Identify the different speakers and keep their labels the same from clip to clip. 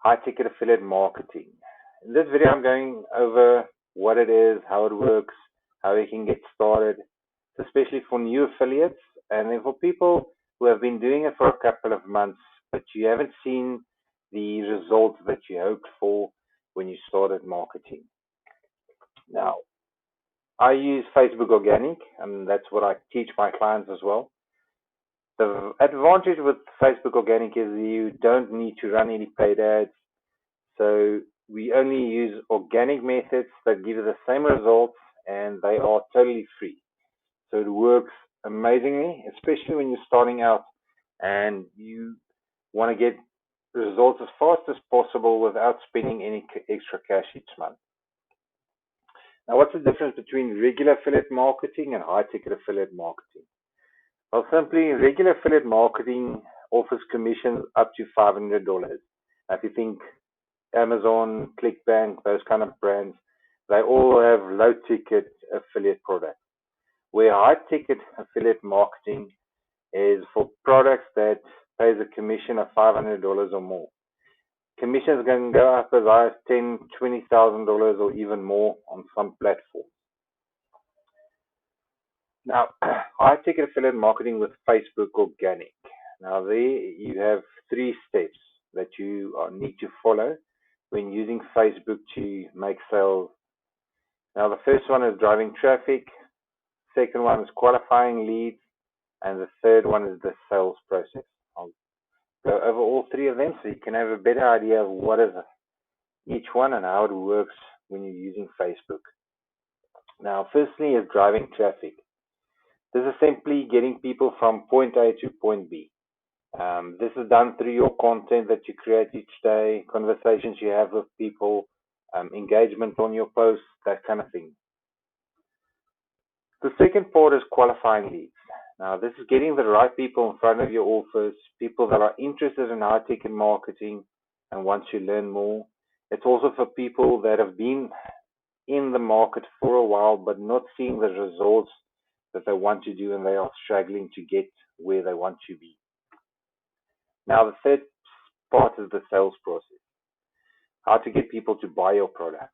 Speaker 1: high-ticket affiliate marketing. In this video, I'm going over what it is, how it works, how you can get started, especially for new affiliates, and then for people who have been doing it for a couple of months, but you haven't seen the results that you hoped for when you started marketing. Now, I use Facebook Organic, and that's what I teach my clients as well. The advantage with Facebook Organic is you don't need to run any paid ads. So we only use organic methods that give you the same results, and they are totally free. So it works amazingly, especially when you're starting out and you want to get results as fast as possible without spending any extra cash each month. Now, what's the difference between regular affiliate marketing and high-ticket affiliate marketing? Well, simply, regular affiliate marketing offers commissions up to $500. Now, if you think Amazon, ClickBank, those kind of brands, they all have low-ticket affiliate products. Where high-ticket affiliate marketing is for products that pays a commission of $500 or more. Commissions can go up as high as $10,000, $20,000 or even more on some platforms. Now, high-ticket affiliate marketing with Facebook Organic. Now, there you have 3 steps that you need to follow when using Facebook to make sales. Now, the first one is driving traffic. Second one is qualifying leads. And the third one is the sales process. I'll go over all 3 of them so you can have a better idea of what is each one and how it works when you're using Facebook. Now, firstly is driving traffic. This is simply getting people from point A to point B. This is done through your content that you create each day, conversations you have with people, engagement on your posts, that kind of thing. The second part is qualifying leads. Now, this is getting the right people in front of your offers, people that are interested in high-ticket marketing and want to learn more. It's also for people that have been in the market for a while but not seeing the results that they want to do, and they are struggling to get where they want to be. Now, the third part is the sales process. How to get people to buy your product.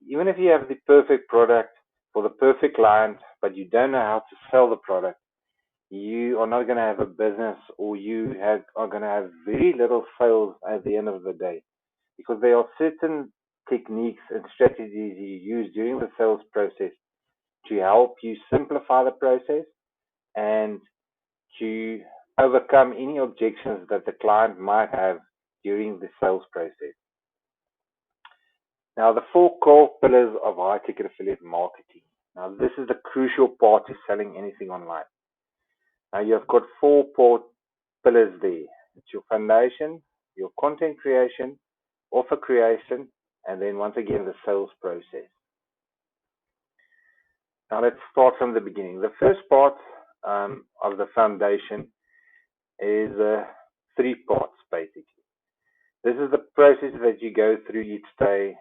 Speaker 1: Even if you have the perfect product for the perfect client, but you don't know how to sell the product, you are not going to have a business, or you are going to have very little sales at the end of the day. Because there are certain techniques and strategies you use during the sales process to help you simplify the process and to overcome any objections that the client might have during the sales process. Now, the 4 core pillars of high-ticket affiliate marketing. Now, this is the crucial part to selling anything online. Now, you've got 4 pillars there. It's your foundation, your content creation, offer creation, and then once again the sales process. Now, let's start from the beginning. The first part of the foundation is 3 parts, basically. This is the process that you go through each day.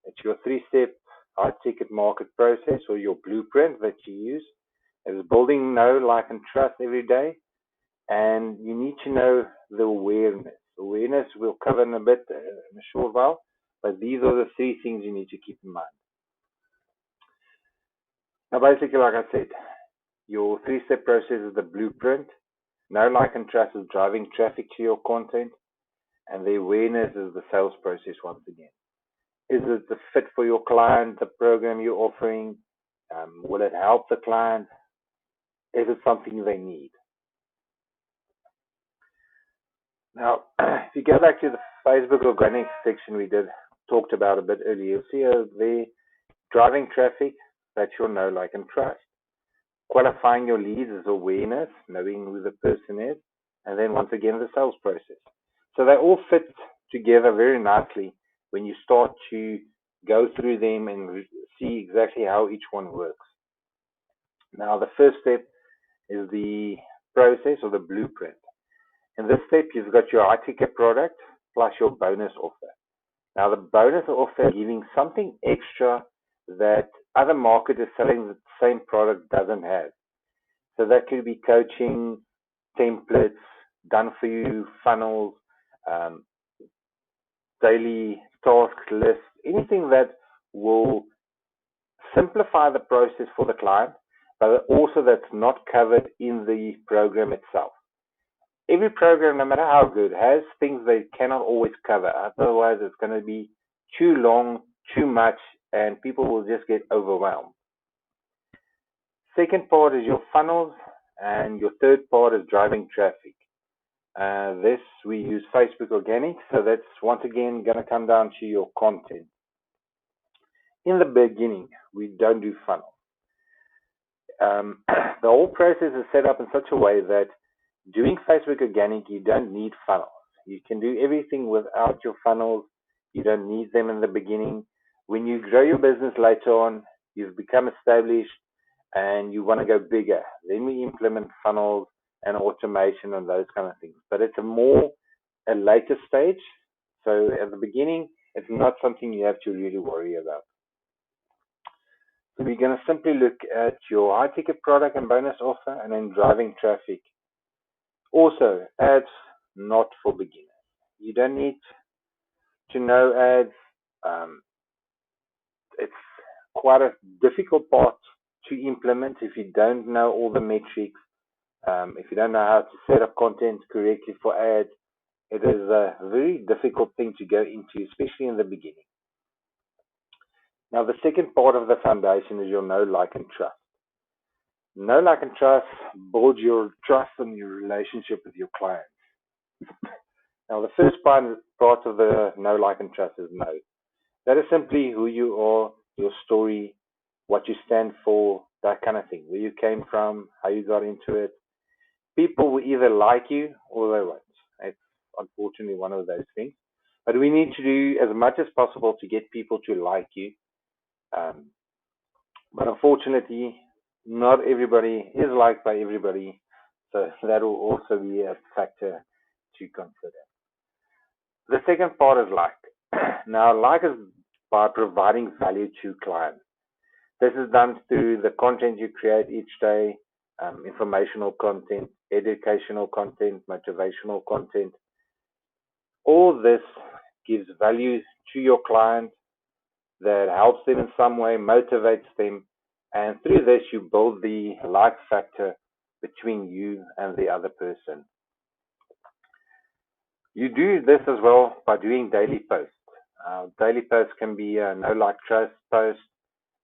Speaker 1: It's your 3-step high-ticket market process, or your blueprint that you use. It's building know, like, and trust every day. And you need to know the awareness. Awareness we'll cover in a bit, in a short while. But these are the 3 things you need to keep in mind. Now, basically, like I said, your 3-step process is the blueprint. Know, like, and trust is driving traffic to your content. And the awareness is the sales process once again. Is it the fit for your client, the program you're offering? Will it help the client? Is it something they need? Now, if you go back to the Facebook Organic section we talked about a bit earlier, you'll see there driving traffic, that's your know, like, and trust. Qualifying your leads is awareness, knowing who the person is, and then once again the sales process. So they all fit together very nicely when you start to go through them and see exactly how each one works. Now, the first step is the process or the blueprint. In this step, you've got your high-ticket product plus your bonus offer. Now, the bonus offer is giving something extra that other marketers selling the same product doesn't have. So that could be coaching, templates, done-for-you funnels, daily task lists, anything that will simplify the process for the client, but also that's not covered in the program itself. Every program, no matter how good, has things they cannot always cover. Otherwise, it's going to be too long, too much, and people will just get overwhelmed. Second part is your funnels, and your third part is driving traffic. This we use Facebook Organic, so that's once again going to come down to your content. In the beginning, we don't do funnels. The whole process is set up in such a way that doing Facebook Organic, you don't need funnels. You can do everything without your funnels. You don't need them in the beginning. When you grow your business later on, you've become established and you want to go bigger, then we implement funnels and automation and those kind of things. But it's a later stage. So at the beginning, it's not something you have to really worry about. So we're going to simply look at your high ticket product and bonus offer and then driving traffic. Also, ads not for beginners. You don't need to know ads. It's quite a difficult part to implement if you don't know all the metrics. If you don't know how to set up content correctly for ads, it is a very difficult thing to go into, especially in the beginning. Now, the second part of the foundation is your know, like, and trust. Know, like, and trust builds your trust and your relationship with your clients. Now, the first part of the know, like, and trust is know. That is simply who you are, your story, what you stand for, that kind of thing, where you came from, how you got into it. People will either like you or they won't. It's unfortunately one of those things. But we need to do as much as possible to get people to like you. But unfortunately, not everybody is liked by everybody. So that will also be a factor to consider. The second part is like. Now, like is by providing value to clients. This is done through the content you create each day, informational content, educational content, motivational content. All this gives value to your client that helps them in some way, motivates them, and through this you build the like factor between you and the other person. You do this as well by doing daily posts. Daily posts can be a no like trust post,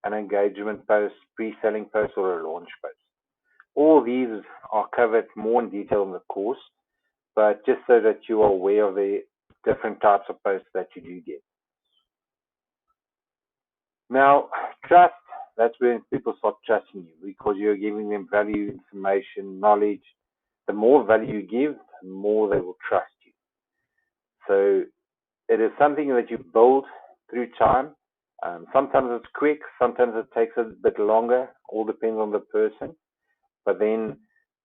Speaker 1: an engagement post, pre-selling post, or a launch post. All these are covered more in detail in the course, but just so that you are aware of the different types of posts that you do get. Now, trust, that's when people start trusting you because you're giving them value, information, knowledge. The more value you give, the more they will trust you. So it is something that you build through time. Sometimes it's quick, sometimes it takes a bit longer, all depends on the person. But then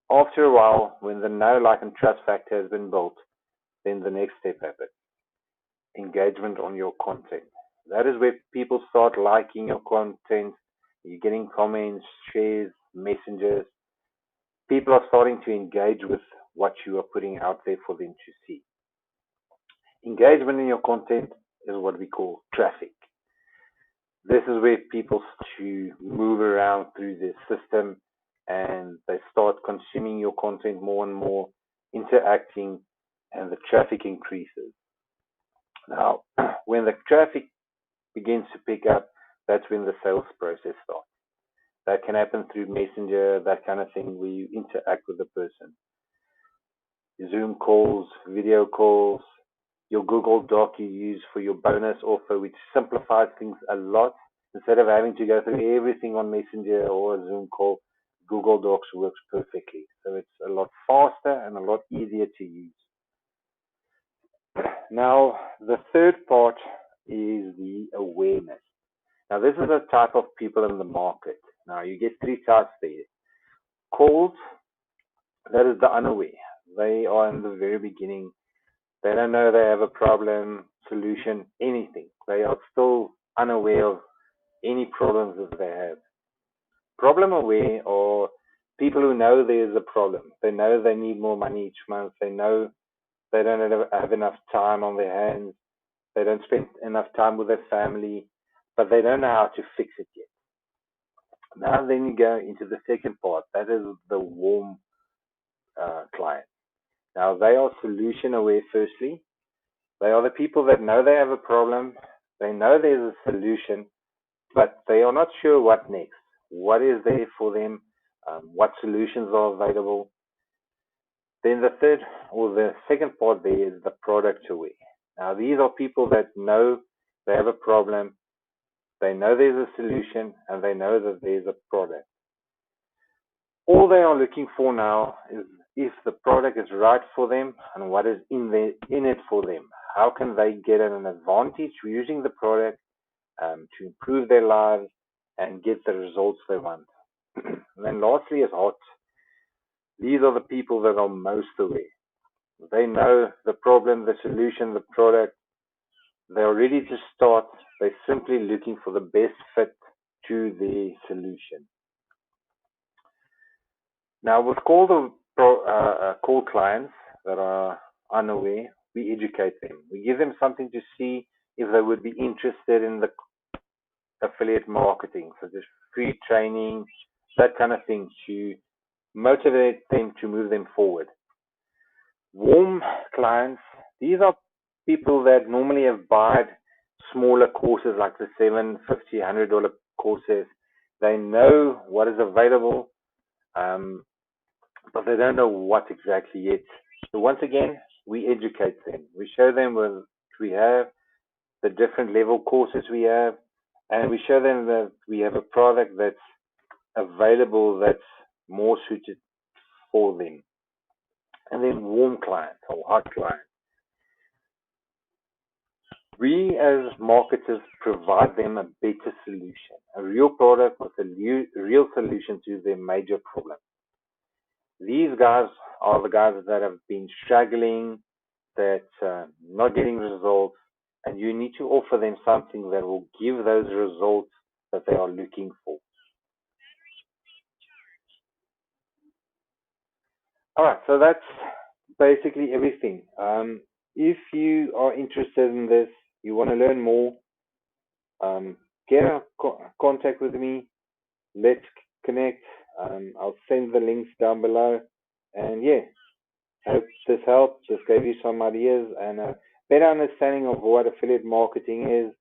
Speaker 1: after a while, when the know, like, and trust factor has been built, then the next step happens. Engagement on your content. That is where people start liking your content. You're getting comments, shares, messages. People are starting to engage with what you are putting out there for them to see. Engagement in your content is what we call traffic. This is where people start to move around through the system and they start consuming your content more and more, interacting, and the traffic increases. Now, when the traffic begins to pick up, that's when the sales process starts. That can happen through Messenger, that kind of thing, where you interact with the person. Zoom calls, video calls, your Google Doc you use for your bonus offer, which simplifies things a lot. Instead of having to go through everything on Messenger or a Zoom call, Google Docs works perfectly. So it's a lot faster and a lot easier to use. Now, the third part is the awareness. Now, this is a type of people in the market. Now, you get three types there. Cold, that is the unaware. They are in the very beginning. They don't know they have a problem, solution, anything. They are still unaware of any problems that they have. Problem aware are people who know there is a problem. They know they need more money each month. They know they don't have enough time on their hands. They don't spend enough time with their family, but they don't know how to fix it yet. Now then you go into the second part. That is the warm client. Now they are solution aware firstly. They are the people that know they have a problem. They know there's a solution, but they are not sure what next. What is there for them? What solutions are available? Then the third or the second part there is the product aware. Now these are people that know they have a problem, they know there's a solution, and they know that there's a product. All they are looking for now is if the product is right for them and what is in it for them. How can they get an advantage using the product to improve their lives and get the results they want? And then lastly is hot. These are the people that are most aware. They know the problem, the solution, the product. They are ready to start. They're simply looking for the best fit to the solution. Now, with cold clients that are unaware, we educate them. We give them something to see if they would be interested in the affiliate marketing, such as free training, that kind of thing, to motivate them to move them forward. Warm clients, these are people that normally have bought smaller courses like the $7, $50, $100 courses. They know what is available, but they don't know what exactly yet. So once again, we educate them. We show them what we have, the different level courses we have, and we show them that we have a product that's available that's more suited for them. And then warm clients or hot clients. We as marketers provide them a better solution, a real product with a real solution to their major problem. These guys are the guys that have been struggling, that not getting results, and you need to offer them something that will give those results that they are looking for. All right, so that's basically everything. If you are interested in this, you want to learn more, get in contact with me. Let's connect. I'll send the links down below. And yeah, I hope this helped. This gave you some ideas and a better understanding of what affiliate marketing is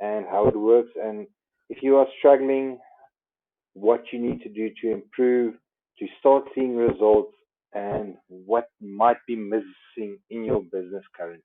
Speaker 1: and how it works. And if you are struggling, what you need to do to improve, to start seeing results, and what might be missing in your business currently.